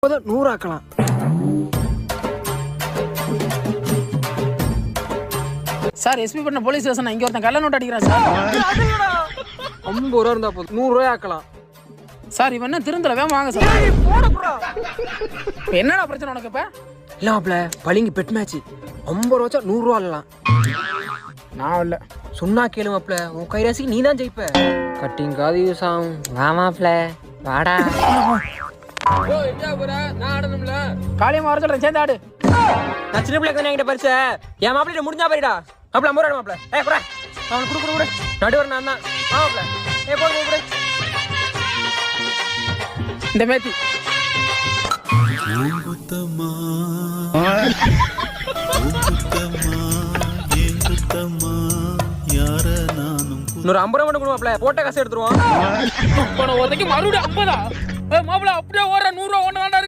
50 100 ஆக்கலாம். Sir SP பண்ண police station இங்க ஒருத்தன் கள்ள நோட்டு அடிக்கிறான் சார். 50 ரூபா இருந்தா போதும், 100 ரூபாய் ஆக்கலாம். சார் இவன் என்ன திருந்தல, வேமா வாங்க சார். என்னடா பிரச்சனை உனக்கு இப்ப? இல்ல மாப்ள, பளிங்கு பெட் மேட்ச் 50 ரூபா 100 ரூபா ஆடலாம். நான் இல்ல சொன்னா கேளு மாப்ள, உன் கைராசிக்கு நீ தான் ஜெயிப்ப. கட்டிங் காது யூஸ் ஆகும். வா மாப்ள வாடா. நான் ஆடணும்ல. காளியம்மா வர சொல்றேன், சேர்ந்து ஆடு. நான் சின்ன பிள்ளைக்கு தான் என்கிட்ட பரிசு. என் மாப்பிள்ள முடிஞ்சா பாருடா. மாப்ள 50 ரூபா மாப்ள. குடா அவனுக்கு குடு நடுவர் நான் தான் மாப்ள. போடு குடு. இந்த மேத்தி இன்னொரு 50 ரூபா மட்டும் கொடுமாப்ல, போட்ட காசு எடுத்துருவோம். மறுபடியும் 50 மாப்பிள அப்படியே ஓடுற 100 ரூபா ஒண்ணு வேண்டாம்.